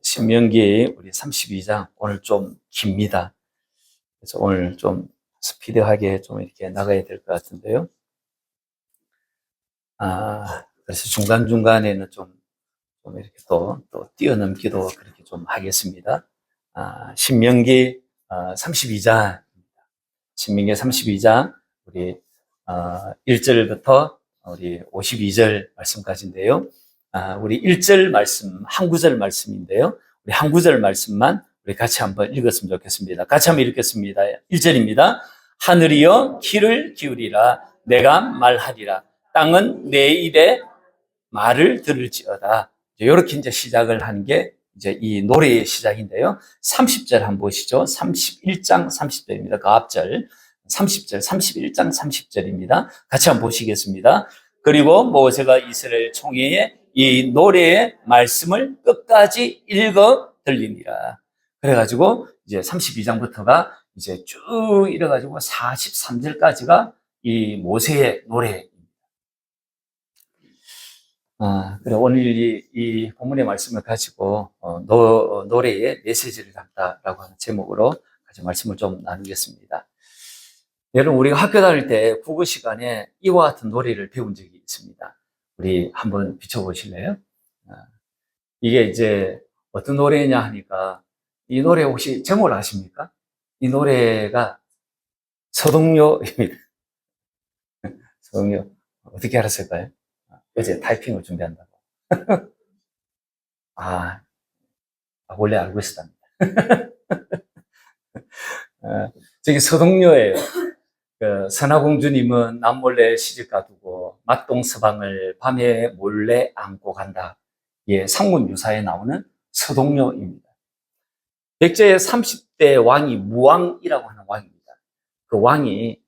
신명기 우리 32장 오늘 좀 깁니다. 그래서 오늘 좀 스피드하게 좀 이렇게 나가야 될 것 같은데요. 그래서 중간중간에는 좀 이렇게 또 뛰어넘기도 그렇게 좀 하겠습니다. 신명기 32장, 신명기 32장 우리 1절부터 우리 52절 말씀까지인데요. 우리 1절 말씀, 한 구절 말씀인데요. 우리 한 구절 말씀만 우리 같이 한번 읽었으면 좋겠습니다. 같이 한번 읽겠습니다. 1절입니다. 하늘이여 귀를 기울이라 내가 말하리라. 땅은 내 입에 말을 들을지어다. 이렇게 이제 시작을 하는 게 이제 이 노래의 시작인데요. 30절 한번 보시죠. 31장 30절입니다. 그 앞절 30절, 31장 30절입니다. 같이 한번 보시겠습니다. 그리고 모세가 이스라엘 총회에 이 노래의 말씀을 끝까지 읽어 들리니라. 그래가지고 이제 32장부터가 이제 쭉 이래가지고 43절까지가 이 모세의 노래. 그래, 오늘 이 본문의 말씀을 가지고, 노래의 메시지를 담다라고 하는 제목으로 같이 말씀을 좀 나누겠습니다. 여러분, 우리가 학교 다닐 때 국어 시간에 이와 같은 노래를 배운 적이 있습니다. 우리 한번 비춰보실래요? 이게 이제 어떤 노래냐 하니까, 이 노래 혹시 제목을 아십니까? 이 노래가 서동요입니다. 서동요. 어떻게 알았을까요? 어제 타이핑을 준비한다고. 원래 알고 있었답니다. 저기 서동요예요. 선화공주님은 남몰래 시집 가두고 막동서방을 밤에 몰래 안고 간다. 예, 상문 유사에 나오는 서동요입니다. 백제의 30대 왕이 무왕이라고 하는 왕입니다. 그 왕이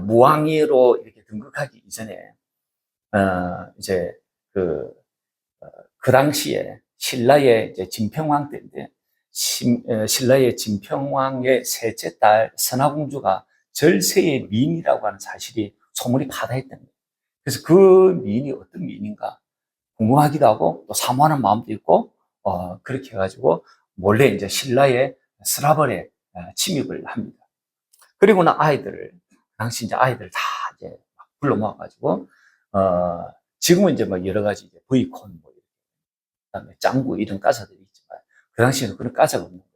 무왕으로 이렇게 등극하기 이전에 이제 그 당시에 신라의 이제 진평왕 때인데 신라의 진평왕의 셋째 딸 선화공주가 절세의 미인이라고 하는 사실이 소문이 가다했던 거예요. 그래서 그 미인이 어떤 미인인가 궁금하기도 하고 또 사모하는 마음도 있고 그렇게 해가지고 몰래 이제 신라의 스라벌에 침입을 합니다. 그리고 나 당시 이제 아이들을 다 이제 불러 모아가지고 지금은 이제 뭐 여러 가지 이제 브이콘 그다음에 짱구 이런 가사들이 있지만 그 당시에는 그런 가사가 없는 거예요.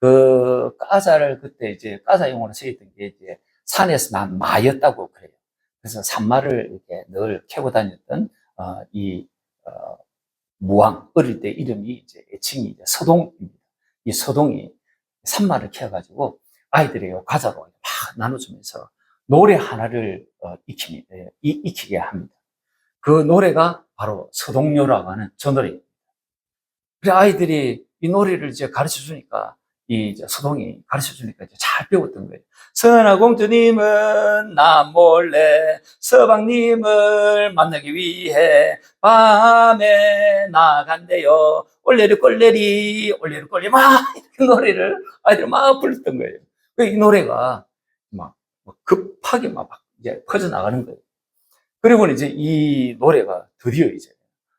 그 가사를 그때 이제 가사용으로 쓰였던 게 이제 산에서 난 마였다고 그래요. 그래서 산마를 이렇게 늘 캐고 다녔던 무왕 어릴 때 이름이 이제 애칭이 이제 서동입니다. 이 서동이 산마를 캐가지고 아이들의 과자로 막 나눠주면서 노래 하나를 익히게 합니다. 그 노래가 바로 서동요라고 하는 저 노래입니다. 그래 아이들이 이 노래를 이제 가르쳐 주니까 이제 서동이 가르쳐 주니까 이제 잘 배웠던 거예요. 선화공주님은 나 몰래 서방님을 만나기 위해 밤에 나간대요. 올레리 꼴레리 올레리 꼴레리 막 이렇게 노래를 아이들이 막 불렀던 거예요. 이 노래가 막 급하게 막 이제 퍼져나가는 거예요. 그리고 이제 이 노래가 드디어 이제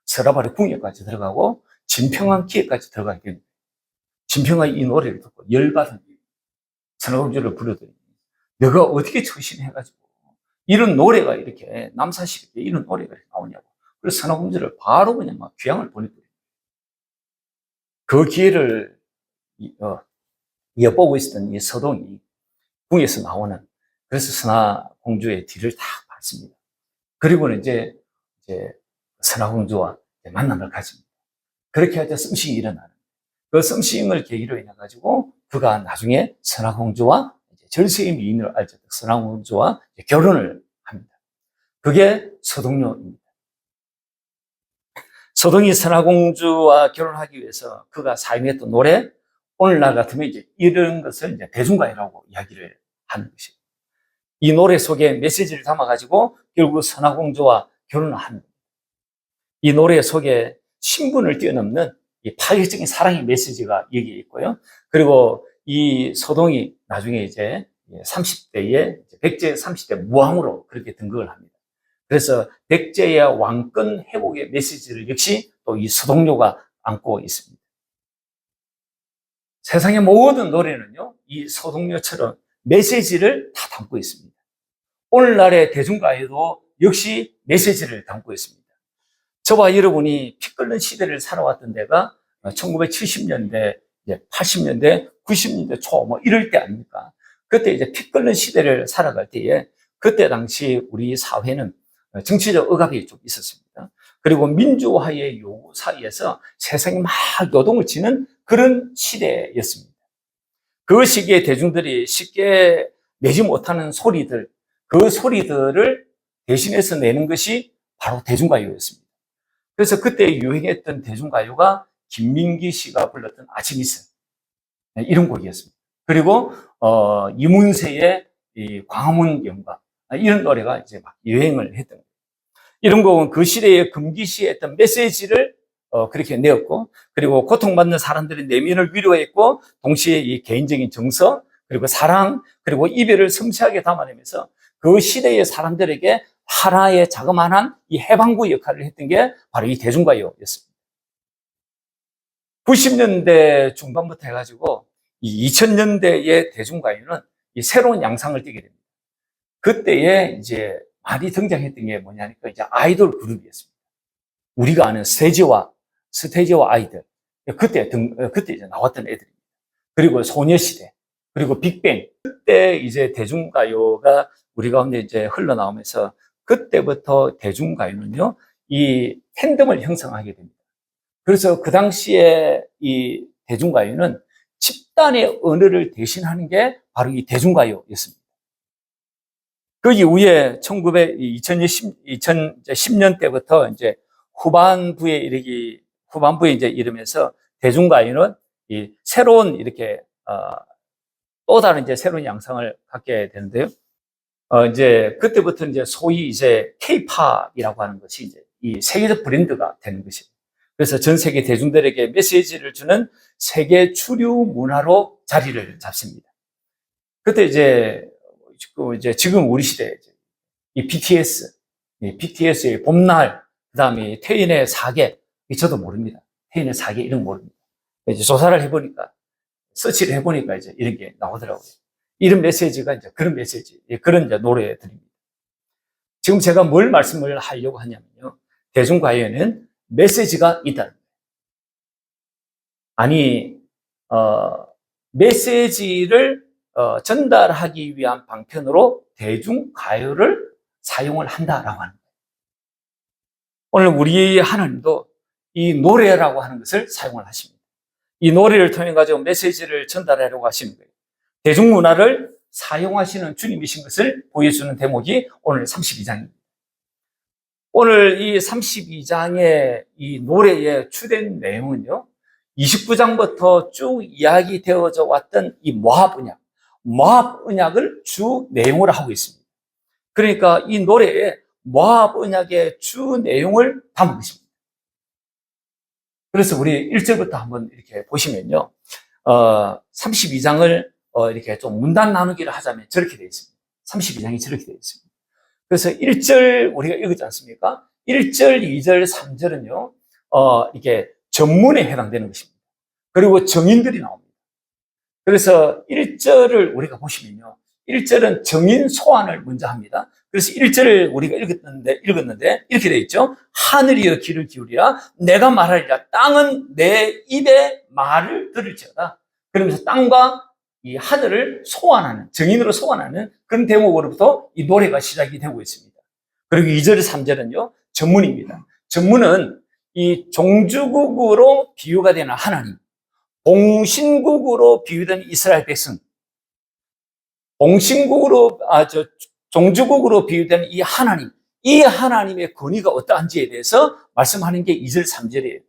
서라바리 궁예까지 들어가고 진평왕 기에까지 들어가게 됩니다. 진평왕이 이 노래를 듣고 열받은 선화공주를 부르더니 너가 어떻게 처신해가지고 이런 노래가 이렇게 남사시에 이런 노래가 나오냐고. 그래서 선화공주를 바로 그냥 막 귀향을 보내버려요. 그 기회를 엿보고 있었던 이 서동이 궁에서 나오는 그래서 선화공주의 뒤를 딱 봤습니다. 그리고는 이제 선화공주와 만남을 가집니다. 그렇게 할 때 썸씽이 일어나는 그 썸씽을 계기로 인해 가지고 그가 나중에 선화공주와 절세의 미인을 알죠. 선화공주와 결혼을 합니다. 그게 서동요입니다. 서동이 선화공주와 결혼하기 위해서 그가 사용했던 노래 오늘날 같으면 이제 이런 것을 이제 대중가요라고 이야기를 하는 것이에요. 이 노래 속에 메시지를 담아가지고 결국 선화공주와 결혼을 합니다. 이 노래 속에 신분을 뛰어넘는 이 파격적인 사랑의 메시지가 여기에 있고요. 그리고 이 서동이 나중에 이제 30대에 백제 30대 무왕으로 그렇게 등극을 합니다. 그래서 백제의 왕권 회복의 메시지를 역시 또 이 서동요가 안고 있습니다. 세상의 모든 노래는요, 이 서동요처럼 메시지를 다 담고 있습니다. 오늘날의 대중가요도 역시 메시지를 담고 있습니다. 저와 여러분이 피 끓는 시대를 살아왔던 데가 1970년대, 80년대, 90년대 초 뭐 이럴 때 아닙니까? 그때 이제 피 끓는 시대를 살아갈 때에 그때 당시 우리 사회는 정치적 억압이 좀 있었습니다. 그리고 민주화의 요구 사이에서 세상이 막 요동을 치는 그런 시대였습니다. 그 시기에 대중들이 쉽게 내지 못하는 소리들, 그 소리들을 대신해서 내는 것이 바로 대중가요였습니다. 그래서 그때 유행했던 대중가요가 김민기 씨가 불렀던 아침 이슬, 이런 곡이었습니다. 그리고 이문세의 이 광화문 연가, 이런 노래가 이제 막 유행을 했던 거예요. 이런 곡은 그 시대에 금기시했던 메시지를 그렇게 내었고, 그리고 고통받는 사람들의 내면을 위로했고, 동시에 이 개인적인 정서, 그리고 사랑, 그리고 이별을 섬세하게 담아내면서 그 시대의 사람들에게 하나의 자그마한 이 해방구 역할을 했던 게 바로 이 대중가요였습니다. 90년대 중반부터 해가지고 이 2000년대의 대중가요는 이 새로운 양상을 띠게 됩니다. 그때에 이제 많이 등장했던 게 뭐냐니까 이제 아이돌 그룹이었습니다. 우리가 아는 스테이지와 아이들. 그때 이제 나왔던 애들입니다. 그리고 소녀시대, 그리고 빅뱅. 그때 이제 대중가요가 우리 가운데 이제 흘러나오면서 그때부터 대중가요는요, 이 팬덤을 형성하게 됩니다. 그래서 그 당시에 이 대중가요는 집단의 언어를 대신하는 게 바로 이 대중가요였습니다. 그 이후에 2010년 때부터 이제 후반부에 이제 이르면서 대중가요는 이 새로운 이렇게, 또 다른 이제 새로운 양상을 갖게 되는데요. 이제 그때부터 이제 소위 이제 K-팝이라고 하는 것이 이제 이 세계적 브랜드가 되는 것이죠. 그래서 전 세계 대중들에게 메시지를 주는 세계 주류 문화로 자리를 잡습니다. 그때 이제 지금 우리 시대에 이 BTS의 봄날, 그 다음에 태인의 사계, 저도 모릅니다. 태인의 사계 이런 거 모릅니다. 이제 조사를 해보니까, 서치를 해보니까 이제 이런 게 나오더라고요. 이런 메시지가 이제 그런 메시지, 그런 이제 노래들입니다. 지금 제가 뭘 말씀을 하려고 하냐면요. 대중가요에는 메시지가 있다는 거예요. 아니, 메시지를 전달하기 위한 방편으로 대중가요를 사용을 한다라고 하는 거예요. 오늘 우리 하나님도 이 노래라고 하는 것을 사용을 하십니다. 이 노래를 통해 가지고 메시지를 전달하려고 하시는 거예요. 대중문화를 사용하시는 주님이신 것을 보여주는 대목이 오늘 32장입니다. 오늘 이 32장의 이 노래의 주된 내용은요, 29장부터 쭉 이야기되어져 왔던 이 모압 언약을 주 내용으로 하고 있습니다. 그러니까 이 노래에 모압 언약의 주 내용을 담은 것입니다. 그래서 우리 1절부터 한번 이렇게 보시면요, 32장을 이렇게 좀 문단 나누기를 하자면 저렇게 되어 있습니다. 32장이 저렇게 되어 있습니다. 그래서 1절 우리가 읽었지 않습니까? 1절, 2절, 3절은요, 이게 전문에 해당되는 것입니다. 그리고 정인들이 나옵니다. 그래서 1절을 우리가 보시면요, 1절은 정인 소환을 먼저 합니다. 그래서 1절을 우리가 읽었는데 이렇게 되어 있죠. 하늘이여 귀를 기울이라, 내가 말하리라, 땅은 내 입의 말을 들을지어다. 그러면서 땅과 이 하늘을 소환하는, 정인으로 소환하는 그런 대목으로부터 이 노래가 시작이 되고 있습니다. 그리고 2절, 3절은요, 전문입니다. 전문은 이 종주국으로 비유가 되는 하나님, 봉신국으로 비유된 이스라엘 백성, 종주국으로 비유된 이 하나님의 권위가 어떠한지에 대해서 말씀하는 게 2절, 3절이에요.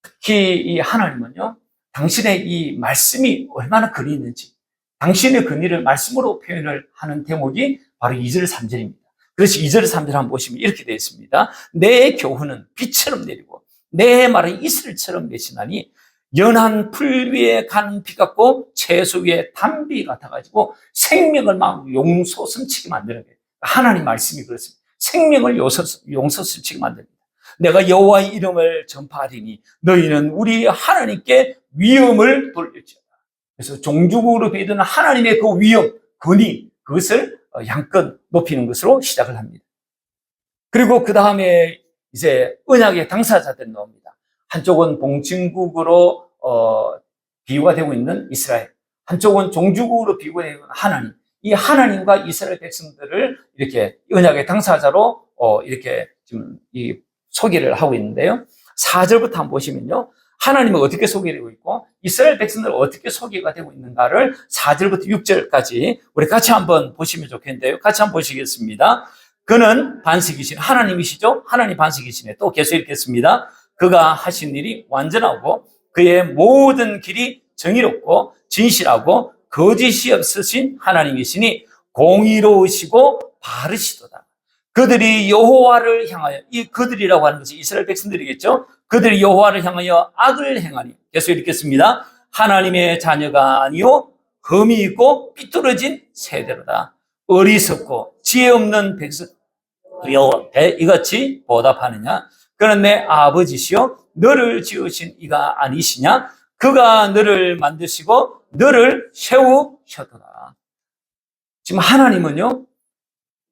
특히 이 하나님은요, 당신의 이 말씀이 얼마나 권위 있는지, 당신의 권위를 말씀으로 표현을 하는 대목이 바로 2절, 3절입니다. 그래서 2절, 3절 한번 보시면 이렇게 되어 있습니다. 내 교훈은 비처럼 내리고 내 말은 이슬처럼 내시나니, 연한 풀 위에 가는 비 같고 채소 위에 단비 같아가지고 생명을 막 용솟음치게 만드는 거예요. 하나님 말씀이 그렇습니다. 생명을 용솟음치게 만듭니다. 내가 여호와의 이름을 전파하리니 너희는 우리 하나님께 위엄을 돌릴지어다. 그래서 종주국으로 비드는 하나님의 그 위엄, 권위, 그것을 양껏 높이는 것으로 시작을 합니다. 그리고 그 다음에 이제 언약의 당사자들이 나옵니다. 한쪽은 봉친국으로 비유가 되고 있는 이스라엘, 한쪽은 종주국으로 비유가 되고 있는 하나님. 이 하나님과 이스라엘 백성들을 이렇게 언약의 당사자로 이렇게 지금 이 소개를 하고 있는데요. 4절부터 한번 보시면요. 하나님은 어떻게 소개되고 있고 이스라엘 백성들은 어떻게 소개가 되고 있는가를 4절부터 6절까지 우리 같이 한번 보시면 좋겠는데요. 같이 한번 보시겠습니다. 그는 반석이신 하나님이시죠. 하나님 반석이시네. 또 계속 읽겠습니다. 그가 하신 일이 완전하고 그의 모든 길이 정의롭고 진실하고 거짓이 없으신 하나님이시니 공의로우시고 바르시도다. 그들이 여호와를 향하여, 이 그들이라고 하는 것이 이스라엘 백성들이겠죠. 그들이 여호와를 향하여 악을 행하니, 계속 읽겠습니다. 하나님의 자녀가 아니요 흠이 있고 삐뚤어진 세대로다. 어리석고 지혜 없는 백성 이같이 보답하느냐? 그는 내 아버지시요 너를 지으신 이가 아니시냐? 그가 너를 만드시고 너를 세우셨도다. 지금 하나님은요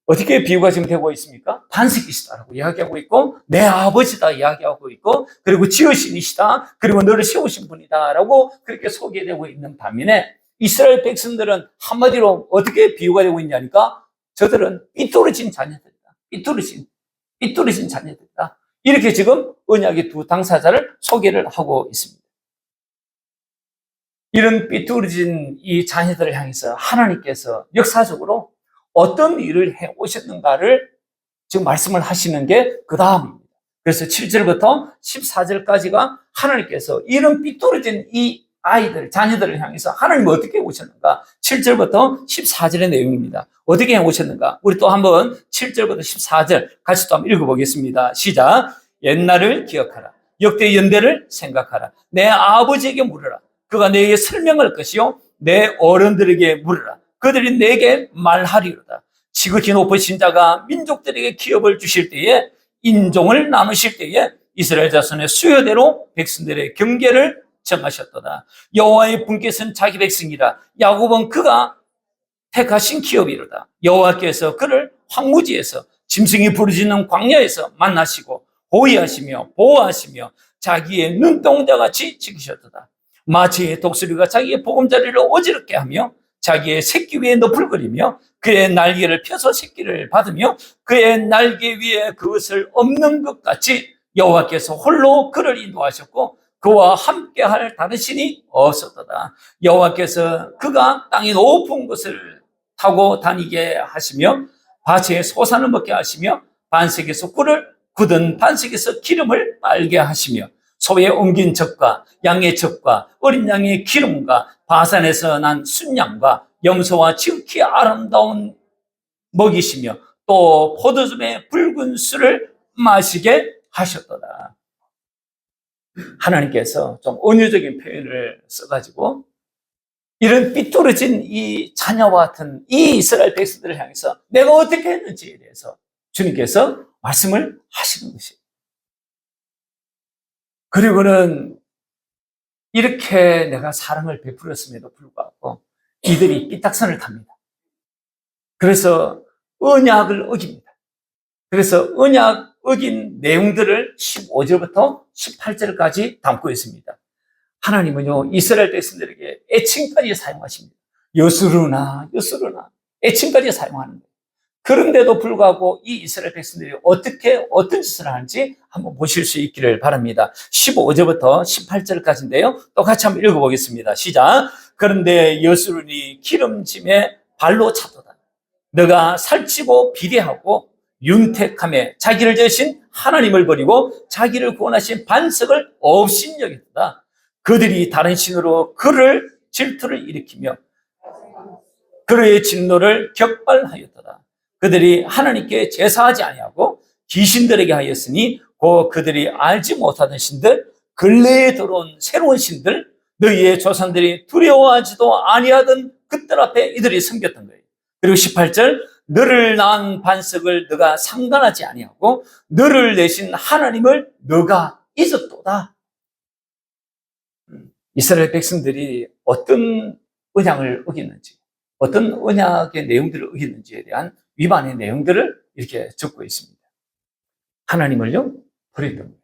어떻게 비유가 지금 되고 있습니까? 반석이시다라고 이야기하고 있고 내 아버지다 이야기하고 있고 그리고 지으신이시다 그리고 너를 세우신 분이다라고 그렇게 소개되고 있는 반면에 이스라엘 백성들은 한마디로 어떻게 비유가 되고 있냐니까 저들은 삐뚤어진 자녀들이다. 삐뚤어진 자녀들이다. 이렇게 지금 언약의 두 당사자를 소개를 하고 있습니다. 이런 삐뚤어진 이 자녀들을 향해서 하나님께서 역사적으로 어떤 일을 해 오셨는가를 지금 말씀을 하시는 게 그 다음입니다. 그래서 7절부터 14절까지가 하나님께서 이런 삐뚤어진 이 아이들, 자녀들을 향해서 하나님 어떻게 오셨는가? 7절부터 14절의 내용입니다. 어떻게 해 오셨는가? 우리 또 한번 7절부터 14절 같이 또 한번 읽어보겠습니다. 시작. 옛날을 기억하라. 역대 연대를 생각하라. 내 아버지에게 물으라. 그가 내게 설명할 것이요. 내 어른들에게 물으라. 그들이 내게 말하리로다. 지극히 높으신 자가 민족들에게 기업을 주실 때에 인종을 나누실 때에 이스라엘 자손의 수요대로 백성들의 경계를 정하셨도다. 여호와의 분께서는 자기 백성이라. 야곱은 그가 택하신 기업이로다. 여호와께서 그를 황무지에서 짐승이 부르짖는 광야에서 만나시고 호위하시며 보호하시며 자기의 눈동자같이 지키셨도다. 마치의 독수리가 자기의 보금자리를 어지럽게 하며 자기의 새끼 위에 너풀거리며 그의 날개를 펴서 새끼를 받으며 그의 날개 위에 그것을 없는 것 같이 여호와께서 홀로 그를 인도하셨고 그와 함께할 다른 신이 없었도다. 여호와께서 그가 땅의 높은 곳을 타고 다니게 하시며 밭에 소산을 먹게 하시며 반석에서 꿀을 굳은 반석에서 기름을 빨게 하시며 소에 옮긴 젖과 양의 젖과 어린 양의 기름과 바산에서 난 순양과 염소와 지극히 아름다운 먹이시며 또 포도즙의 붉은 술을 마시게 하셨도다. 하나님께서 좀 은유적인 표현을 써가지고 이런 삐뚤어진 이 자녀와 같은 이 이스라엘 백성들을 향해서 내가 어떻게 했는지에 대해서 주님께서 말씀을 하시는 것이에요. 그리고는 이렇게 내가 사랑을 베풀었음에도 불구하고 이들이 삐딱선을 탑니다. 그래서 언약을 어깁니다. 그래서 언약 어긴 내용들을 15절부터 18절까지 담고 있습니다. 하나님은요 이스라엘 백성들에게 애칭까지 사용하십니다. 여수르나 애칭까지 사용하는 거예요. 그런데도 불구하고 이 이스라엘 백성들이 어떤 짓을 하는지 한번 보실 수 있기를 바랍니다. 15절부터 18절까지인데요. 또 같이 한번 읽어보겠습니다. 시작. 그런데 여수르니 기름짐에 발로 차도다. 너가 살찌고 비대하고 윤택함에 자기를 지으신 하나님을 버리고 자기를 구원하신 반석을 업신여겼다. 그들이 다른 신으로 그를 질투를 일으키며 그의 진노를 격발하였다. 그들이 하나님께 제사하지 아니하고 귀신들에게 하였으니 곧 그들이 알지 못하던 신들, 근래에 들어온 새로운 신들, 너희의 조상들이 두려워하지도 아니하던 그들 앞에 이들이 섬겼던 거예요. 그리고 18절, 너를 낳은 반석을 너가 상관하지 아니하고 너를 내신 하나님을 너가 잊었도다. 이스라엘 백성들이 어떤 언약을 어겼는지, 어떤 언약의 내용들을 어겼는지에 대한 위반의 내용들을 이렇게 적고 있습니다. 하나님을요, 버렸던 거예요.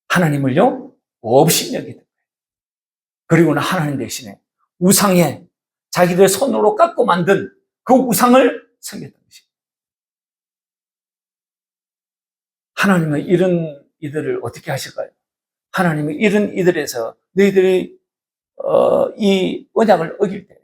하나님을요, 없이 여기던 거예요. 그리고는 하나님 대신에 우상에 자기들 손으로 깎고 만든 그 우상을 섬겼던 것입니다. 하나님은 이런 이들을 어떻게 하실까요? 하나님은 이런 이들에서 너희들이 이 언약을 어길 때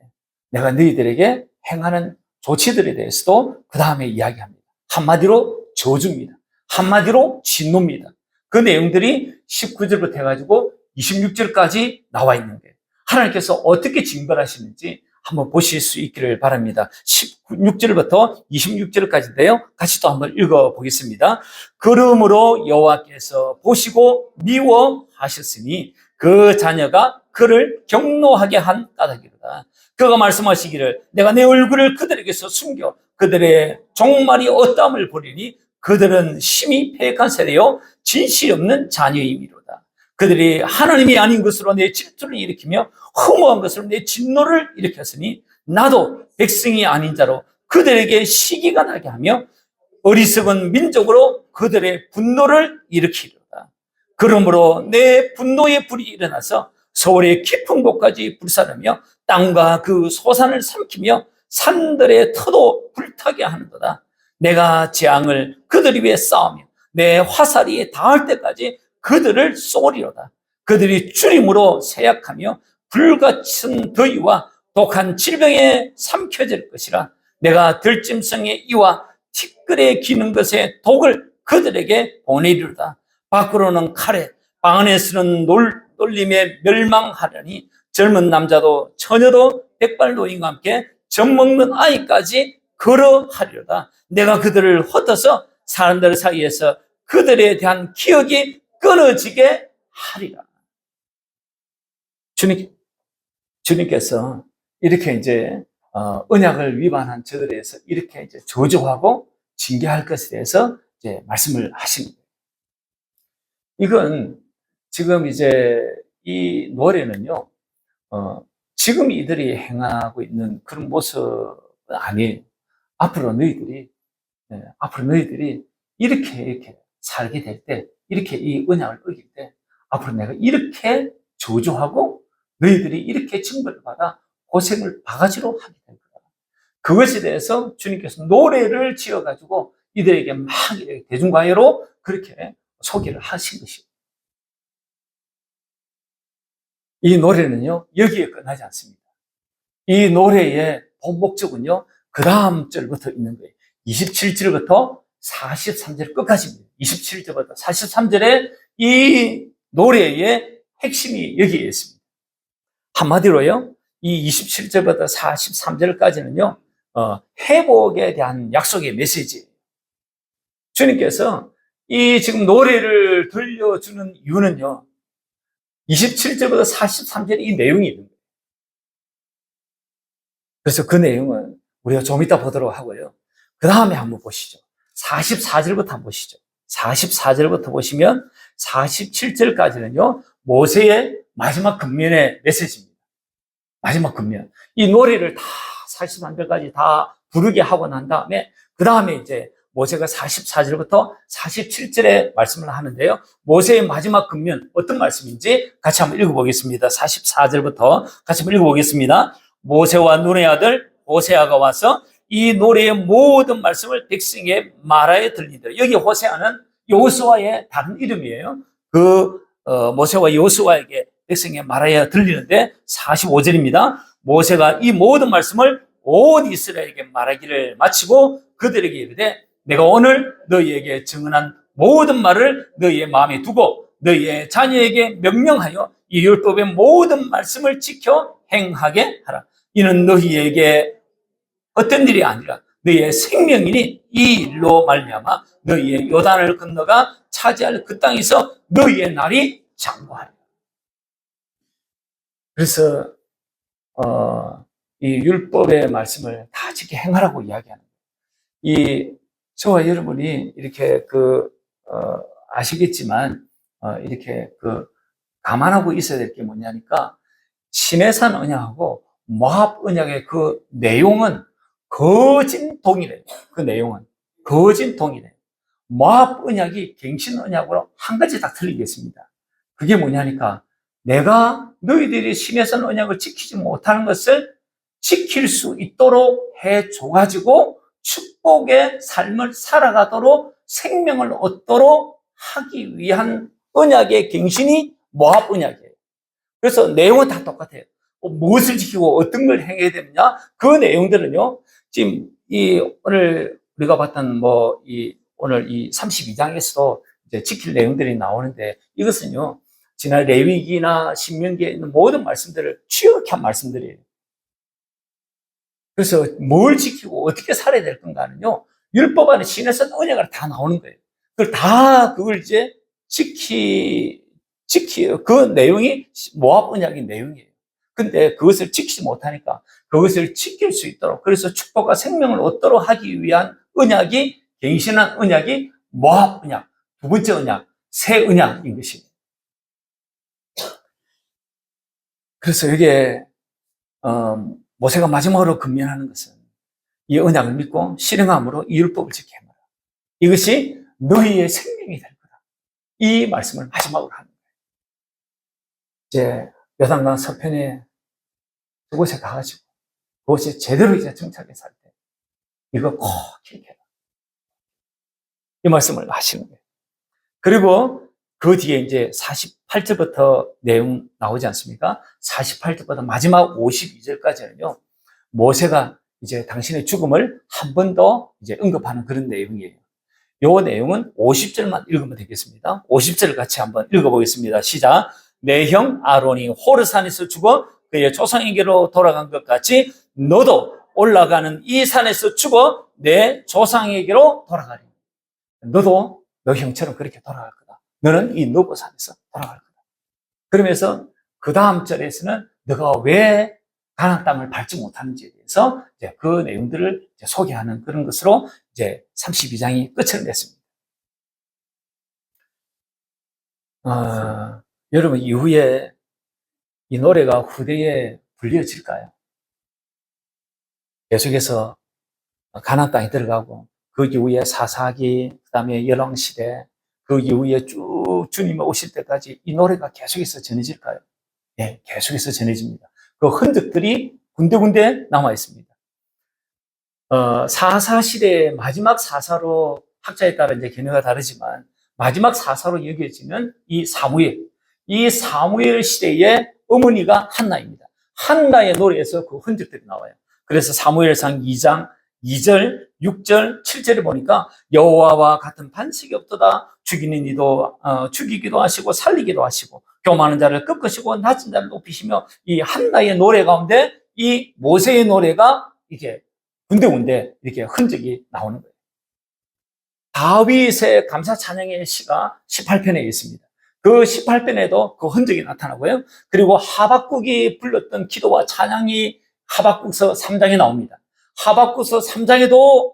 내가 너희들에게 행하는 조치들에 대해서도 그 다음에 이야기합니다. 한마디로 저주입니다. 한마디로 진노입니다. 그 내용들이 19절부터 해가지고 26절까지 나와 있는데 하나님께서 어떻게 징벌하시는지 한번 보실 수 있기를 바랍니다. 16절부터 26절까지인데요. 같이 또 한번 읽어보겠습니다. 그러므로 여호와께서 보시고 미워하셨으니 그 자녀가 그를 경노하게 한 까닭이로다. 그가 말씀하시기를 내가 내 얼굴을 그들에게서 숨겨 그들의 종말이 어떠함을 보리니 그들은 심히 패역한 세대요 진실이 없는 자녀이미로다. 그들이 하나님이 아닌 것으로 내 질투를 일으키며 허무한 것으로 내 진노를 일으켰으니 나도 백성이 아닌 자로 그들에게 시기가 나게 하며 어리석은 민족으로 그들의 분노를 일으키리로다. 그러므로 내 분노의 불이 일어나서 서울의 깊은 곳까지 불사르며 땅과 그 소산을 삼키며 산들의 터도 불타게 하는도다. 내가 재앙을 그들 위에 쌓으며 내 화살이 닿을 때까지 그들을 쏘리로다. 그들이 주림으로 쇠약하며 불같은 더위와 독한 질병에 삼켜질 것이라. 내가 들짐승의 이와 티끌에 기는 것의 독을 그들에게 보내리로다. 밖으로는 칼에 방 안에서는 놀림에 멸망하려니 젊은 남자도 처녀도 백발 노인과 함께 젖먹는 아이까지 걸어하리로다. 내가 그들을 흩어서 사람들 사이에서 그들에 대한 기억이 끊어지게 하리라. 주님께서 이렇게 이제 언약을 위반한 저들에 대해서 이렇게 이제 저주하고 징계할 것에 대해서 이제 말씀을 하십니다. 이건 지금 이제 이 노래는요, 지금 이들이 행하고 있는 그런 모습은 아니에요. 앞으로 너희들이 이렇게 살게 될 때, 이렇게 이 언약을 어길 때, 앞으로 내가 이렇게 저주하고 너희들이 이렇게 징벌을 받아 고생을 바가지로 하게 될 거다. 그것에 대해서 주님께서 노래를 지어가지고 이들에게 막 대중과외로 그렇게 소개를 하신 것이에요. 이 노래는요, 여기에 끝나지 않습니다. 이 노래의 본 목적은요, 그 다음 절부터 있는 거예요. 27절부터 43절 끝까지입니다. 27절부터 43절에 이 노래의 핵심이 여기에 있습니다. 한마디로요, 이 27절부터 43절까지는요, 회복에 대한 약속의 메시지예요. 주님께서 이 지금 노래를 들려주는 이유는요, 27절부터 43절에 이 내용이 있는 거예요. 그래서 그 내용은 우리가 좀 이따 보도록 하고요. 그 다음에 한번 보시죠. 44절부터 한번 보시죠. 44절부터 보시면 47절까지는요, 모세의 마지막 근면의 메시지입니다. 마지막 근면. 이 노래를 다 43절까지 다 부르게 하고 난 다음에, 그 다음에 이제 모세가 44절부터 47절에 말씀을 하는데요. 모세의 마지막 근면, 어떤 말씀인지 같이 한번 읽어보겠습니다. 44절부터 같이 한번 읽어보겠습니다. 모세와 눈의 아들 호세아가 와서 이 노래의 모든 말씀을 백성에게 말하여 들리더라. 여기 호세아는 여호수아의 다른 이름이에요. 모세와 여호수아에게 백성에게 말하여 들리는데 45절입니다. 모세가 이 모든 말씀을 온 이스라엘에게 말하기를 마치고 그들에게 이르되 내가 오늘 너희에게 증언한 모든 말을 너희의 마음에 두고 너희의 자녀에게 명령하여 이 율법의 모든 말씀을 지켜 행하게 하라. 이는 너희에게 어떤 일이 아니라 너희의 생명이니 이 일로 말미암아 너희의 요단을 건너가 차지할 그 땅에서 너희의 날이 장구하리라. 그래서 이 율법의 말씀을 다 지켜 행하라고 이야기하는 거예요. 저와 여러분이 이렇게 아시겠지만 이렇게 감안하고 있어야 될 게 뭐냐니까 시내산 언약하고 모압 언약의 그 내용은 거진 동일해요. 그 내용은 거진 동일해요. 모압 언약이 갱신 언약으로 한 가지 다 틀리겠습니다. 그게 뭐냐니까 내가 너희들이 시내산 언약을 지키지 못하는 것을 지킬 수 있도록 해줘가지고 축복의 삶을 살아가도록 생명을 얻도록 하기 위한 언약의 갱신이 모압 언약이에요. 그래서 내용은 다 똑같아요. 무엇을 지키고 어떤 걸 행해야 되느냐? 그 내용들은요, 지금 오늘 우리가 봤던 오늘 이 32장에서도 이제 지킬 내용들이 나오는데 이것은요, 지난 레위기나 신명기에 있는 모든 말씀들을 취약한 말씀들이에요. 그래서 뭘 지키고 어떻게 살아야 될 건가는요, 율법 안에 신에서 언약을 다 나오는 거예요. 그걸 이제 그 내용이 모압 언약의 내용이에요. 근데 그것을 지키지 못하니까 그것을 지킬 수 있도록, 그래서 축복과 생명을 얻도록 하기 위한 언약이, 갱신한 언약이 모압 언약, 두 번째 언약, 새 언약인 것입니다. 그래서 이게 모세가 마지막으로 권면하는 것은 이 언약을 믿고 실행함으로 이 율법을 지켜야 한다. 이것이 너희의 생명이 될 거다. 이 말씀을 마지막으로 하는 거예요. 이제 요단강 서편에 그곳에 가가지고 그곳에 제대로 이제 정착해 살 때 이거 꼭 기억해라. 이 말씀을 하시는 거예요. 그리고 그 뒤에 이제 48절부터 내용 나오지 않습니까? 48절부터 마지막 52절까지는요, 모세가 이제 당신의 죽음을 한 번 더 이제 언급하는 그런 내용이에요. 이 내용은 50절만 읽으면 되겠습니다. 50절을 같이 한번 읽어보겠습니다. 시작. 내 형 아론이 호르산에서 죽어 그의 조상에게로 돌아간 것 같이 너도 올라가는 이 산에서 죽어 내 조상에게로 돌아가리. 너도 너 형처럼 그렇게 돌아갈 거다. 너는 이 너보산에서 돌아갈 거다. 그러면서 그 다음 절에서는 너가 왜 가나안 땅을 밟지 못하는지에 대해서 이제 그 내용들을 이제 소개하는 그런 것으로 이제 32장이 끝을 냈습니다. 여러분, 이후에 이 노래가 후대에 불려질까요? 계속해서 가나안 땅에 들어가고 그 이후에 사사기, 그 다음에 열왕시대, 그 이후에 쭉 주님이 오실 때까지 이 노래가 계속해서 전해질까요? 네, 계속해서 전해집니다. 그 흔적들이 군데군데 남아 있습니다. 사사시대의 마지막 사사로 학자에 따라 이제 견해가 다르지만 마지막 사사로 여겨지는 이 사무엘 시대의 어머니가 한나입니다. 한나의 노래에서 그 흔적들이 나와요. 그래서 사무엘상 2장 2절, 6절, 7절에 보니까 여호와와 같은 반석이 없도다. 죽이는 이도 죽이기도 하시고 살리기도 하시고 교만한 자를 꺾으시고 낮은 자를 높이시며, 이 한나의 노래 가운데 이 모세의 노래가 이게 군데군데 이렇게 흔적이 나오는 거예요. 다윗의 감사 찬양의 시가 18편에 있습니다. 그 18편에도 그 흔적이 나타나고요. 그리고 하박국이 불렀던 기도와 찬양이 하박국서 3장에 나옵니다. 하박국서 3장에도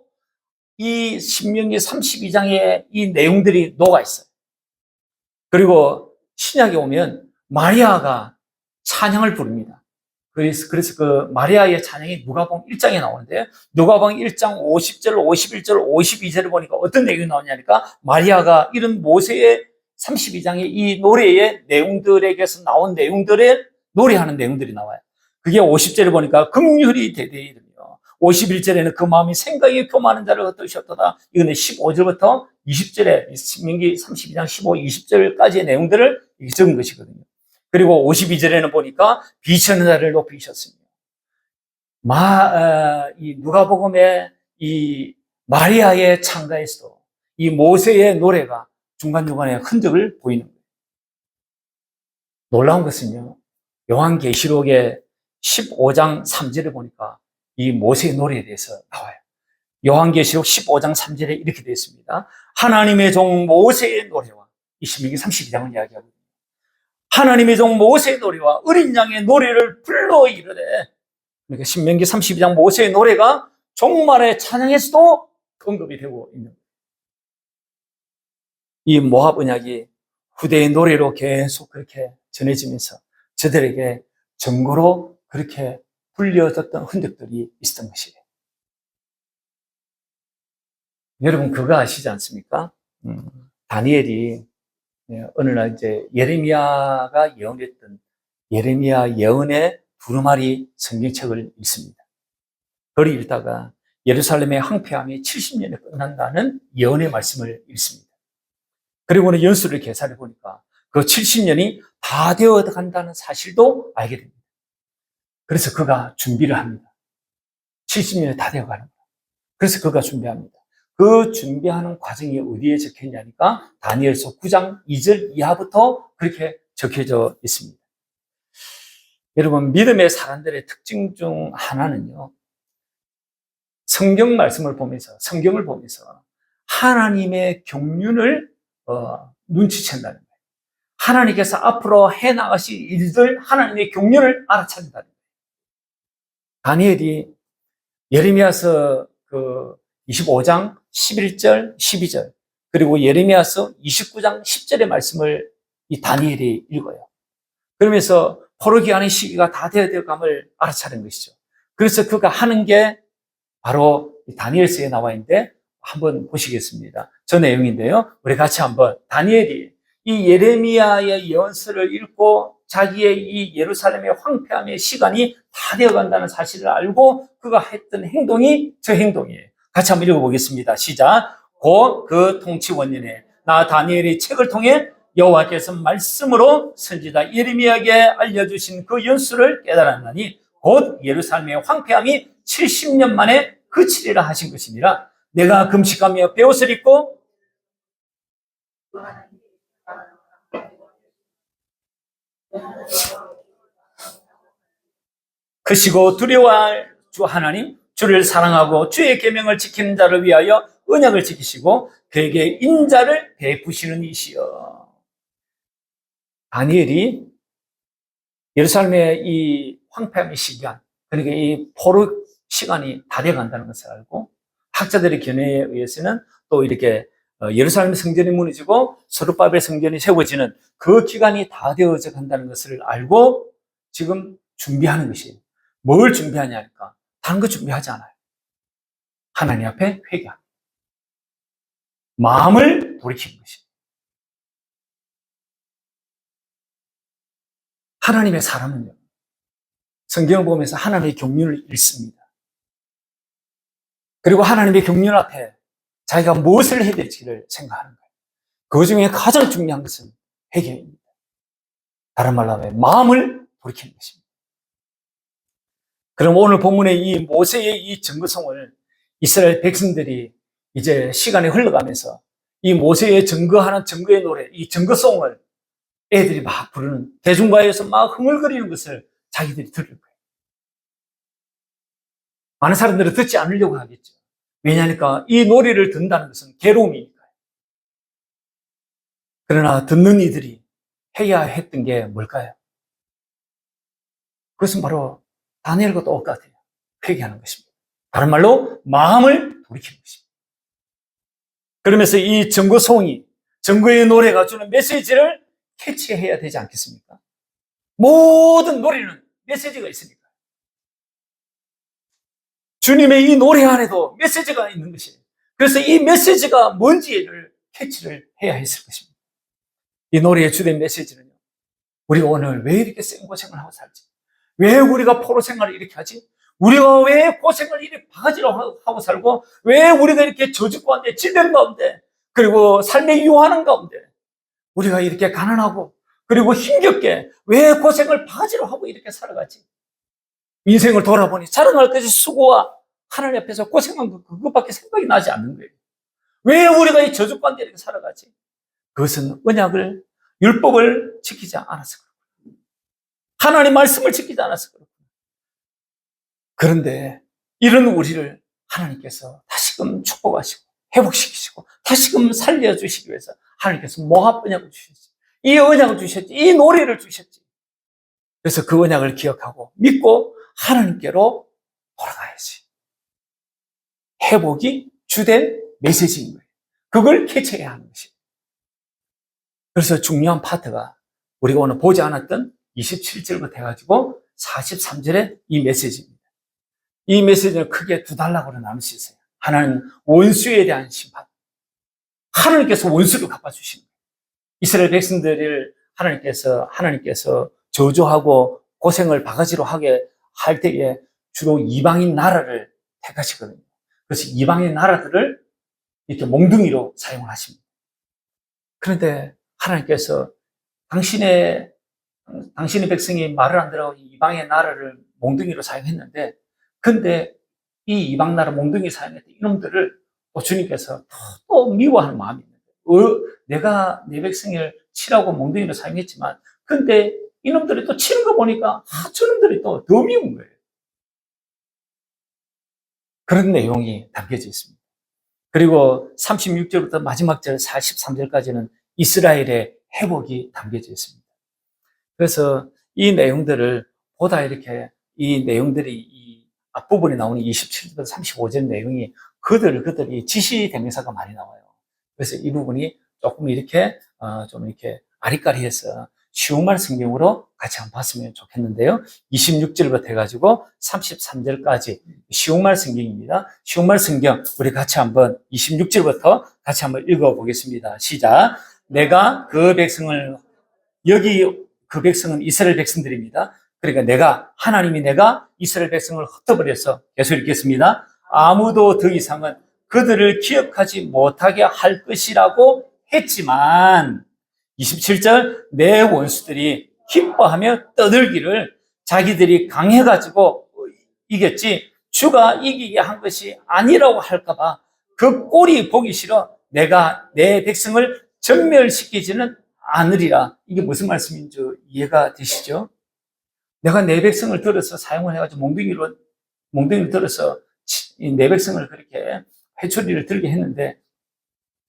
이 신명기 32장에 이 내용들이 녹아 있어요. 그리고 신약에 오면 마리아가 찬양을 부릅니다. 그래서 그 마리아의 찬양이 누가복음 1장에 나오는데, 누가복음 1장 50절, 51절, 52절을 보니까 어떤 내용이 나오냐니까 마리아가 이런 모세의 32장의 이 노래의 내용들에게서 나온 내용들의 노래하는 내용들이 나와요. 그게 50절을 보니까 긍휼이 대대에 이르며, 51절에는 그 마음이 생각이 교만한 자를 헛되셨도다. 이거는 15절부터 20절에 신명기 32장 15, 20절까지의 내용들을 적은 것이거든요. 그리고 52절에는 보니까 비천한 자를 높이셨으며, 이 누가복음의 이 마리아의 창가에서도 이 모세의 노래가 중간중간에 흔적을 보이는 거예요. 놀라운 것은요, 요한계시록의 15장 3절에 보니까 이 모세의 노래에 대해서 나와요. 요한계시록 15장 3절에 이렇게 되어 있습니다. 하나님의 종 모세의 노래와, 이 신명기 32장을 이야기하거든요. 하나님의 종 모세의 노래와 어린 양의 노래를 불러 이르되, 그러니까 신명기 32장 모세의 노래가 종말의 찬양에서도 언급이 되고 있는 거예요. 이 모압 언약이 후대의 노래로 계속 그렇게 전해지면서 저들에게 증거로 그렇게 불려졌던 흔적들이 있었던 것이에요. 여러분 그거 아시지 않습니까? 다니엘이 어느 날 이제 예레미야가 예언했던 예레미야 예언의 두루마리 성경책을 읽습니다. 그걸 읽다가 예루살렘의 황폐함이 70년에 끝난다는 예언의 말씀을 읽습니다. 그리고는 연수를 계산해 보니까 그 70년이 다 되어 간다는 사실도 알게 됩니다. 그래서 그가 준비를 합니다. 70년이 다 되어 가는 거예요. 그래서 그가 준비합니다. 그 준비하는 과정이 어디에 적혀 있냐니까 다니엘서 9장 2절 이하부터 그렇게 적혀져 있습니다. 여러분 믿음의 사람들의 특징 중 하나는요. 성경을 보면서 하나님의 경륜을 눈치챈다는 거예요. 하나님께서 앞으로 해나가실 일들 하나님의 경륜을 알아차린다는 거예요. 다니엘이 예레미야서 25장 11절 12절 그리고 예레미야서 29장 10절의 말씀을 이 다니엘이 읽어요. 그러면서 포로기한의 시기가 다 되어감을 알아차린 것이죠. 그래서 그가 하는 게 바로 다니엘서에 나와 있는데 한번 보시겠습니다. 저 내용인데요. 우리 같이 한번 다니엘이 이 예레미야의 예언서를 읽고 자기의 이 예루살렘의 황폐함의 시간이 다 되어간다는 사실을 알고 그가 했던 행동이 저 행동이에요. 같이 한번 읽어보겠습니다. 시작. 곧 그 통치 원년에 나 다니엘이 책을 통해 여호와께서 말씀으로 선지자 예레미야에게 알려주신 그 연수를 깨달았나니 곧 예루살렘의 황폐함이 70년 만에 그치리라 하신 것이니라. 내가 금식하며 베옷을 입고 크시고 두려워할 주 하나님 주를 사랑하고 주의 계명을 지키는 자를 위하여 언약을 지키시고 그에게 인자를 베푸시는 이시여. 다니엘이 예루살렘의 이 황폐함의 시간, 그러니까 이 포로 시간이 다 돼간다는 것을 알고 학자들의 견해에 의해서는 또 이렇게 예루살렘 성전이 무너지고 스룹바벨 성전이 세워지는 그 기간이 다 되어져 간다는 것을 알고 지금 준비하는 것이에요. 뭘 준비하냐니까 다른 거 준비하지 않아요. 하나님 앞에 회개합니다. 마음을 돌이키는 것이에요. 하나님의 사람은요, 성경을 보면서 하나님의 경륜을 읽습니다. 그리고 하나님의 경륜 앞에 자기가 무엇을 해야 될지를 생각하는 거예요. 그 중에 가장 중요한 것은 회개입니다. 다른 말로 하면 마음을 돌이키는 것입니다. 그럼 오늘 본문의 이 모세의 이 증거송을 이스라엘 백성들이 이제 시간이 흘러가면서 이 모세의 증거하는 증거의 노래, 이 증거송을 애들이 막 부르는, 대중가에서 막 흥얼거리는 것을 자기들이 들을 거예요. 많은 사람들은 듣지 않으려고 하겠죠. 왜냐하니까 이 노래를 듣는다는 것은 괴로움이니까요. 그러나 듣는 이들이 해야 했던 게 뭘까요? 그것은 바로 다니엘과 똑같아요. 회개하는 것입니다. 다른 말로 마음을 돌이키는 것입니다. 그러면서 이 증거송이, 증거의 노래가 주는 메시지를 캐치해야 되지 않겠습니까? 모든 노래는 메시지가 있으니까. 주님의 이 노래 안에도 메시지가 있는 것이에요. 그래서 이 메시지가 뭔지를 캐치를 해야 했을 것입니다. 이 노래의 주된 메시지는요, 우리가 오늘 왜 이렇게 생고생을 하고 살지? 왜 우리가 포로 생활을 이렇게 하지? 우리가 왜 고생을 이렇게 바가지로 하고 살고, 왜 우리가 이렇게 저주 가운데, 질병 가운데, 그리고 삶의 유한한 가운데, 우리가 이렇게 가난하고, 그리고 힘겹게 왜 고생을 바가지로 하고 이렇게 살아가지? 인생을 돌아보니 자랑할 것이 수고와 하나님 앞에서 고생한 것, 그것밖에 생각이 나지 않는 거예요. 왜 우리가 이 저주 가운데 이렇게 살아가지? 그것은 언약을, 율법을 지키지 않아서 그렇고, 하나님 말씀을 지키지 않아서 그렇고. 그런데 이런 우리를 하나님께서 다시금 축복하시고 회복시키시고 다시금 살려주시기 위해서 하나님께서 모압 언약을 주셨지. 이 언약을 주셨지. 이 노래를 주셨지. 그래서 그 언약을 기억하고 믿고 하나님께로 돌아가야지. 회복이 주된 메시지인 거예요. 그걸 캐치해야 하는 것이에요. 그래서 중요한 파트가 우리가 오늘 보지 않았던 27절부터 해가지고 43절의 이 메시지입니다. 이 메시지는 크게 두 단락으로 나눌 수 있어요. 하나는 원수에 대한 심판. 하나님께서 원수를 갚아주시는 거예요. 이스라엘 백성들을 하나님께서 저주하고 고생을 바가지로 하게 할 때에 주로 이방인 나라를 택하시거든요. 그래서 이방인 나라들을 이렇게 몽둥이로 사용을 하십니다. 그런데 하나님께서 당신의 백성이 말을 안 들어가고 이방의 나라를 몽둥이로 사용했는데, 근데 이 이방 나라 몽둥이 사용했던 이놈들을 또 주님께서 또 미워하는 마음이 있는 거예요. 내가 내 백성을 치라고 몽둥이로 사용했지만, 근데 이놈들이 또 치는 거 보니까 저놈들이 또 더 미운 거예요. 그런 내용이 담겨져 있습니다. 그리고 36절부터 마지막 절 43절까지는 이스라엘의 회복이 담겨져 있습니다. 그래서 이 내용들을 보다 이렇게 이 내용들이 이 앞부분에 나오는 27절부터 35절 내용이 그들이 지시대명사가 많이 나와요. 그래서 이 부분이 조금 이렇게 좀 이렇게 아리까리해서 쉬움말 성경으로 같이 한번 봤으면 좋겠는데요. 26절부터 해가지고 33절까지 쉬움말 성경입니다. 쉬움말 성경 우리 같이 한번 26절부터 같이 한번 읽어보겠습니다. 시작. 내가 그 백성을, 여기 그 백성은 이스라엘 백성들입니다. 그러니까 하나님이 내가 이스라엘 백성을 흩어버려서, 계속 읽겠습니다. 아무도 더 이상은 그들을 기억하지 못하게 할 것이라고 했지만, 27절, 내 원수들이 기뻐하며 떠들기를 자기들이 강해가지고 이겼지 주가 이기게 한 것이 아니라고 할까봐 그 꼴이 보기 싫어 내가 내 백성을 전멸시키지는 않으리라. 이게 무슨 말씀인지 이해가 되시죠? 내가 내 백성을 들어서 사용을 해가지고 몽둥이를 들어서 내 백성을 그렇게 회초리를 들게 했는데,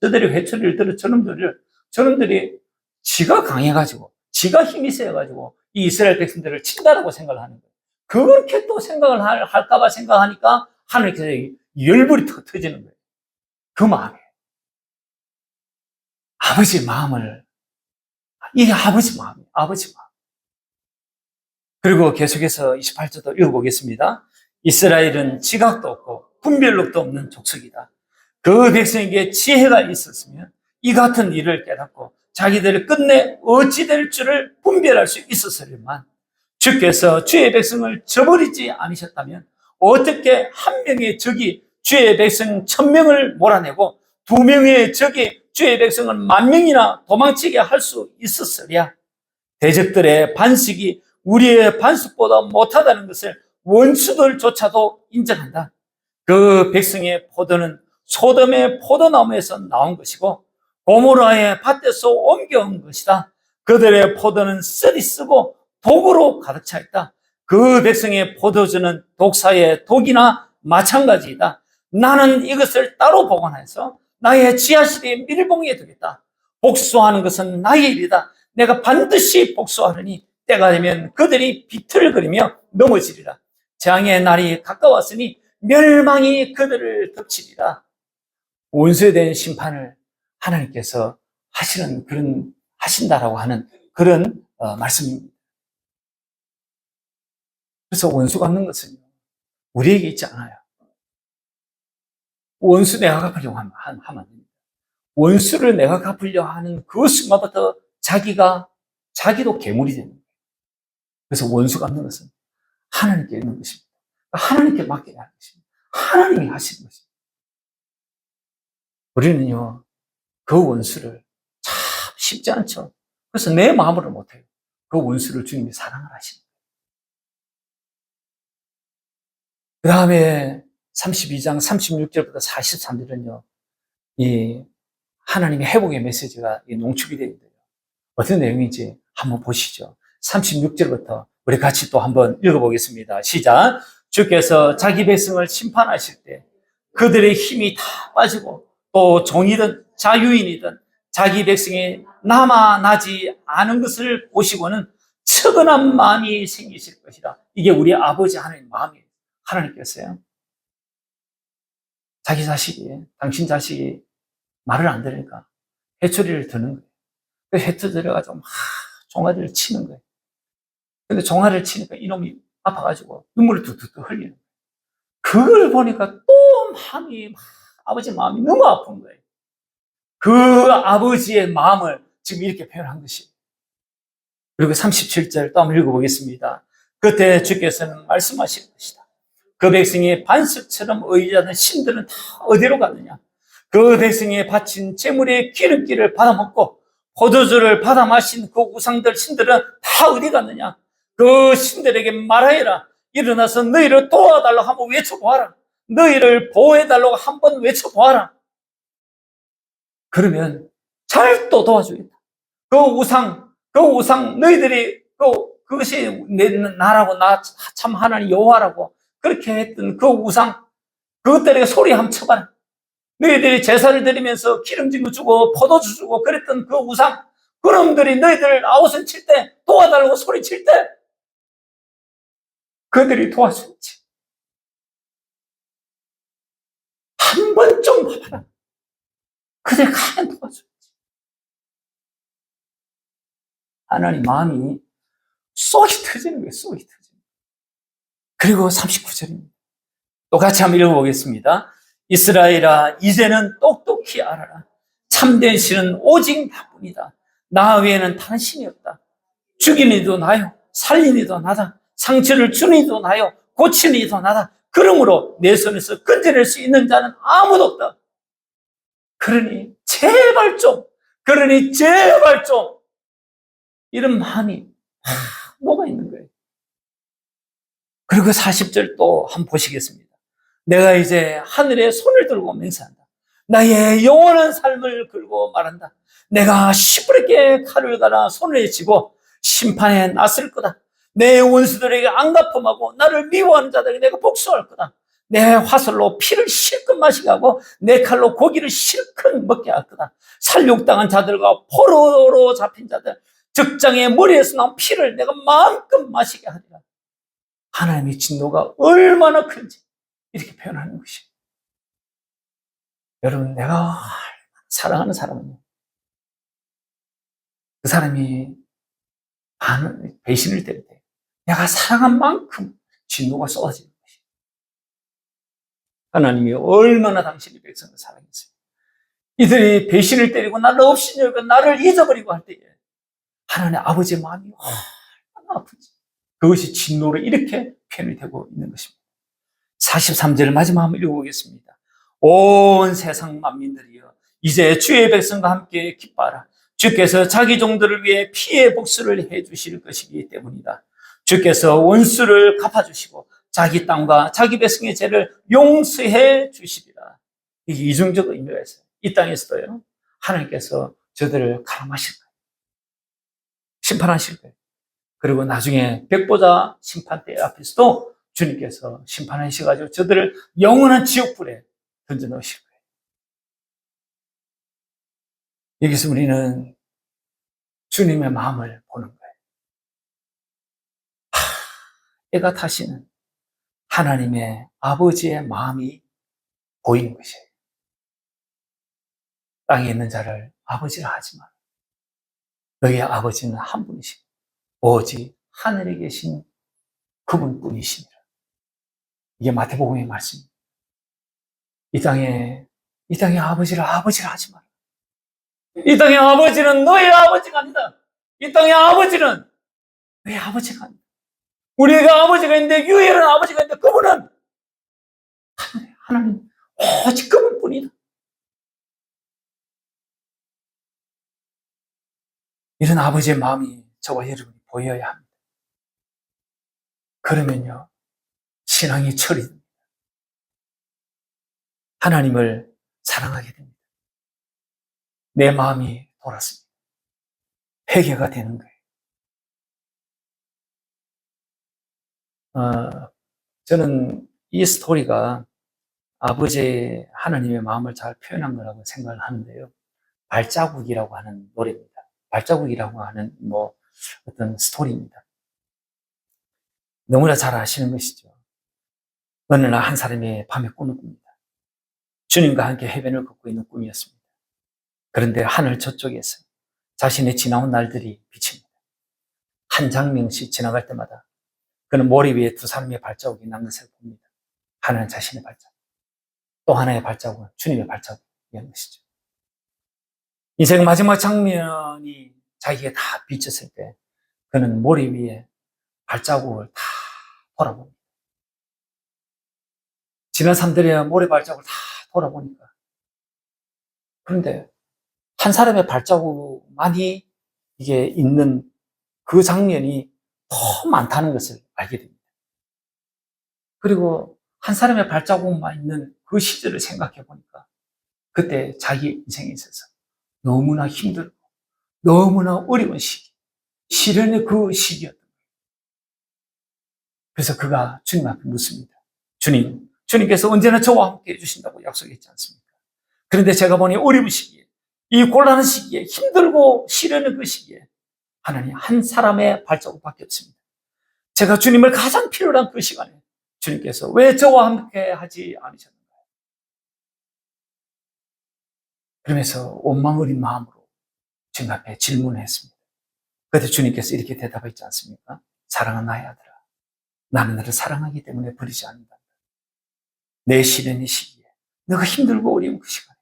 저들이 회초리를 들어 저놈들이 지가 강해가지고 지가 힘이 세가지고 이 이스라엘 백성들을 친다라고 생각을 하는 거예요. 그렇게 또 생각을 할까봐 생각하니까 하나님께서 열불이 터지는 거예요. 그 마음에 아버지 마음을, 이게 아버지 마음이에요. 아버지 마음. 그리고 계속해서 28절도 읽어보겠습니다. 이스라엘은 지각도 없고 분별력도 없는 족속이다. 그 백성에게 지혜가 있었으면 이 같은 일을 깨닫고 자기들을 끝내 어찌 될 줄을 분별할 수 있었으리만, 주께서 주의 백성을 저버리지 않으셨다면 어떻게 한 명의 적이 주의 백성 1000명을 몰아내고 2명의 적이 주의 백성을 10,000명이나 도망치게 할 수 있었으랴. 대적들의 반식이 우리의 반식보다 못하다는 것을 원수들조차도 인정한다. 그 백성의 포도는 소돔의 포도나무에서 나온 것이고 고모라의 밭에서 옮겨온 것이다. 그들의 포도는 썰이 쓰고 독으로 가득 차 있다. 그 백성의 포도주는 독사의 독이나 마찬가지이다. 나는 이것을 따로 보관해서 나의 지하실에 밀봉해 두겠다. 복수하는 것은 나의 일이다. 내가 반드시 복수하리니 때가 되면 그들이 비틀거리며 넘어지리라. 재앙의 날이 가까웠으니 멸망이 그들을 덮치리라. 원수에 대한 심판을 하나님께서 하신다라고 하는 그런 말씀입니다. 그래서 원수 갚는 것은 우리에게 있지 않아요. 원수 내가 갚으려고 하면 안 됩니다. 원수를 내가 갚으려고 하는 그 순간부터 자기도 괴물이 되는 거예요. 그래서 원수 갚는 것은 하나님께 있는 것입니다. 하나님께 맡겨야 하는 것입니다. 하나님이 하시는 것입니다. 우리는요, 그 원수를 참 쉽지 않죠. 그래서 내 마음으로 못해요. 그 원수를 주님이 사랑을 하십니다. 그 다음에 32장 36절부터 43절은요, 이 하나님의 회복의 메시지가 농축이 되어 있어요. 어떤 내용인지 한번 보시죠. 36절부터 우리 같이 또 한번 읽어보겠습니다. 시작. 주께서 자기 백성을 심판하실 때 그들의 힘이 다 빠지고 또 종이든 자유인이든 자기 백성이 남아나지 않은 것을 보시고는 측은한 마음이 생기실 것이다. 이게 우리 아버지 하나님 마음이에요. 하나님께서요, 당신 자식이 말을 안 들으니까 회초리를 드는 거예요. 그 회초 들여가지고 막 종아리를 치는 거예요. 근데 종아리를 치니까 이놈이 아파가지고 눈물이 뚝뚝뚝 흘리는 거예요. 그걸 보니까 또 마음이, 아버지 마음이 너무 아픈 거예요. 그 아버지의 마음을 지금 이렇게 표현한 것이에요. 그리고 37절 또 한번 읽어보겠습니다. 그때 주께서는 말씀하실 것이다. 그 백성이 반석처럼 의지하는 신들은 다 어디로 가느냐? 그 백성이 바친 제물의 기름기를 받아먹고 포도주를 받아 마신 그 우상들 신들은 다 어디 갔느냐? 그 신들에게 말하여라. 일어나서 너희를 도와달라고 한번 외쳐보아라. 너희를 보호해달라고 한번 외쳐보아라. 그러면 잘 또 도와주겠다. 그 우상 너희들이 그것이 내 나라고 나 참 하나님 여호와라고 그렇게 했던 그 우상 그것들에게 소리 한번 쳐봐라. 너희들이 제사를 드리면서 기름진 거 주고 포도주 주고 그랬던 그 우상 그놈들이 너희들 아우성 칠 때 도와달라고 소리 칠 때 그들이 도와주지. 한 번좀 봐봐라. 그들 가면 도와주지. 하나님 마음이 쏙이 터지는 거예요. 쏙이 터지는 거예요. 그리고 39절입니다. 똑같이 한번 읽어보겠습니다. 이스라엘아 이제는 똑똑히 알아라. 참된 신은 오직 나뿐이다. 나 외에는 다른 신이 없다. 죽이는 이도 나요. 살리는 이도 나다. 상처를 주는 이도 나요. 고치는 이도 나다. 그러므로 내 손에서 건져낼 수 있는 자는 아무도 없다. 그러니 제발 좀 이런 마음이 뭐가 있는 거예요. 그리고 40절 또 한번 보시겠습니다. 내가 이제 하늘에 손을 들고 맹세한다. 나의 영원한 삶을 걸고 말한다. 내가 시부르게 칼을 갈아 손을 쥐고 심판에 나설 거다. 내 원수들에게 안갚음하고 나를 미워하는 자들에게 내가 복수할 거다. 내 화살로 피를 실컷 마시게 하고 내 칼로 고기를 실컷 먹게 할 거다. 살육당한 자들과 포로로 잡힌 자들 적장의 머리에서 나온 피를 내가 마음껏 마시게 하리라. 하나님의 진노가 얼마나 큰지 이렇게 표현하는 것이에요. 여러분, 내가 사랑하는 사람은요, 그 사람이 배신을 때릴 때 내가 사랑한 만큼 진노가 쏟아지는 것이에요. 하나님이 얼마나 당신의 백성을 사랑했어요. 이들이 배신을 때리고 나를 없이 여기고 나를 잊어버리고 할 때에 하나님 아버지의 마음이 얼마나 아픈지 그것이 진노로 이렇게 표현이 되고 있는 것입니다. 43절 마지막 한번 읽어보겠습니다. 온 세상 만민들이여 이제 주의 백성과 함께 기뻐하라. 주께서 자기 종들을 위해 피의 복수를 해주실 것이기 때문이다. 주께서 원수를 갚아주시고 자기 땅과 자기 백성의 죄를 용서해 주시리라. 이게 이중적 의미가 있어요. 이 땅에서도요 하나님께서 저들을 가름하실 거예요. 심판하실 거예요. 그리고 나중에 백보자 심판대 앞에서도 주님께서 심판하셔가지고 저들을 영원한 지옥불에 던져 넣으실 거예요. 여기서 우리는 주님의 마음을 보는 거예요. 애가 타시는 하나님의 아버지의 마음이 보이는 것이에요. 땅에 있는 자를 아버지라 하지 마라. 너희 아버지는 한 분이시고 오직 하늘에 계신 그분뿐이시니라. 이게 마태복음의 말씀입니다. 이 땅의 아버지를 아버지라 하지 마라. 이 땅의 아버지는 너의 아버지가 아니다. 이 땅의 아버지는 너의 아버지가 아니다. 우리가 아버지가 있는데 유일한 아버지가 있는데 그분은 하나님 오직 그분뿐이다. 이런 아버지의 마음이 저와 여러분이 보여야 합니다. 그러면요 신앙이 철이 됩니다. 하나님을 사랑하게 됩니다. 내 마음이 돌았습니다. 회개가 되는 거예요. 저는 이 스토리가 아버지의 하나님의 마음을 잘 표현한 거라고 생각을 하는데요. 발자국이라고 하는 노래입니다. 발자국이라고 하는 어떤 스토리입니다. 너무나 잘 아시는 것이죠. 어느 날 한 사람이 밤에 꿈을 꿉니다. 주님과 함께 해변을 걷고 있는 꿈이었습니다. 그런데 하늘 저쪽에서 자신의 지나온 날들이 비칩니다. 한 장면씩 지나갈 때마다 그는 모래 위에 두 사람의 발자국이 남는 것을 봅니다. 하나는 자신의 발자국, 또 하나의 발자국은 주님의 발자국이라는 것이죠. 인생 마지막 장면이 자기에게 다 비쳤을 때 그는 모래 위에 발자국을 다 돌아봅니다. 지난 삶들의 모래 발자국을 다 돌아보니까, 그런데 한 사람의 발자국만이 이게 있는 그 장면이 더 많다는 것을 알게 됩니다. 그리고 한 사람의 발자국만 있는 그 시절을 생각해 보니까 그때 자기 인생에 있어서 너무나 힘들고 너무나 어려운 시기, 시련의 그 시기였던 거예요. 그래서 그가 주님 앞에 묻습니다. 주님께서 언제나 저와 함께 해주신다고 약속했지 않습니까? 그런데 제가 보니 어려운 시기에, 이 곤란한 시기에, 힘들고 시련의 그 시기에 하나님 한 사람의 발자국밖에 없습니다. 제가 주님을 가장 필요로 한 그 시간에 주님께서 왜 저와 함께 하지 않으셨는가요? 그러면서 원망 어린 마음으로 주님 앞에 질문을 했습니다. 그때 주님께서 이렇게 대답했지 않습니까? 사랑하는 나의 아들아, 나는 너를 사랑하기 때문에 버리지 않는다. 내 시련의 시기에, 너가 힘들고 어려운 그 시간에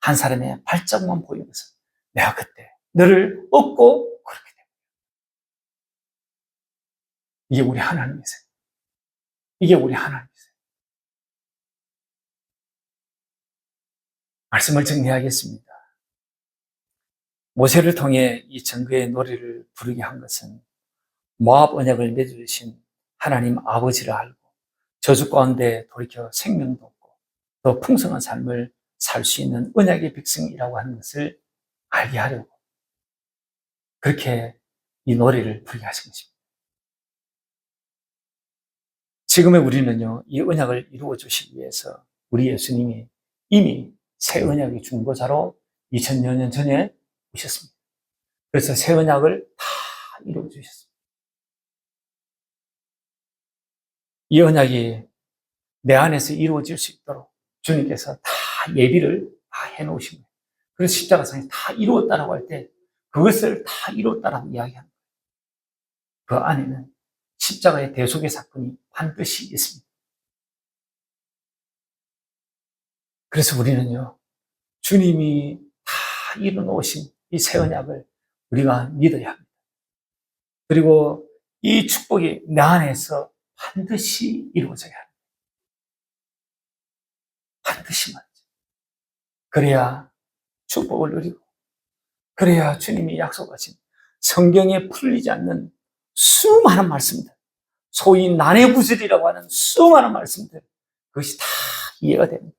한 사람의 발자국만 보이면서 내가 그때 너를 얻고 그렇게 됩니다. 이게 우리 하나님이세요. 이게 우리 하나님이세요. 말씀을 정리하겠습니다. 모세를 통해 이 전거의 노래를 부르게 한 것은 모압 언약을 맺으신 하나님 아버지를 알고 저주 가운데 돌이켜 생명도 얻고 더 풍성한 삶을 살 수 있는 언약의 백성이라고 하는 것을 알게 하려고 그렇게 이 노래를 부르게 하신 것입니다. 지금의 우리는요, 이 언약을 이루어 주시기 위해서 우리 예수님이 이미 새 언약의 중보자로 2000여 년 전에 오셨습니다. 그래서 새 언약을 다 이루어 주셨습니다. 이 언약이 내 안에서 이루어질 수 있도록 주님께서 다 예비를 다 해놓으신 거예요. 그래서 십자가상에 다 이루었다라고 할 때 그것을 다 이루었다라고 이야기하는 거예요. 그 안에는 십자가의 대속의 사건이 반드시 있습니다. 그래서 우리는요, 주님이 다 이루어놓으신 이 새 언약을 우리가 믿어야 합니다. 그리고 이 축복이 내 안에서 반드시 이루어져야 합니다. 반드시 말이죠. 그래야 축복을 누리고, 그래야 주님이 약속하신 성경에 풀리지 않는 수많은 말씀들, 소위 난해구절이라고 하는 수많은 말씀들, 그것이 다 이해가 됩니다.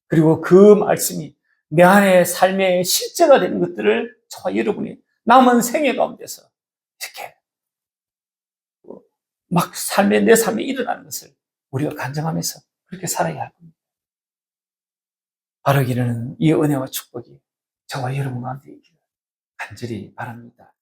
그리고 그 말씀이 내 안의 삶의 실제가 되는 것들을 저와 여러분이 남은 생애 가운데서 이렇게 막 내 삶에 일어나는 것을 우리가 간증하면서 그렇게 살아야 할 겁니다. 바르기는 이 은혜와 축복이 저와 여러분 가운데 있기를 간절히 바랍니다.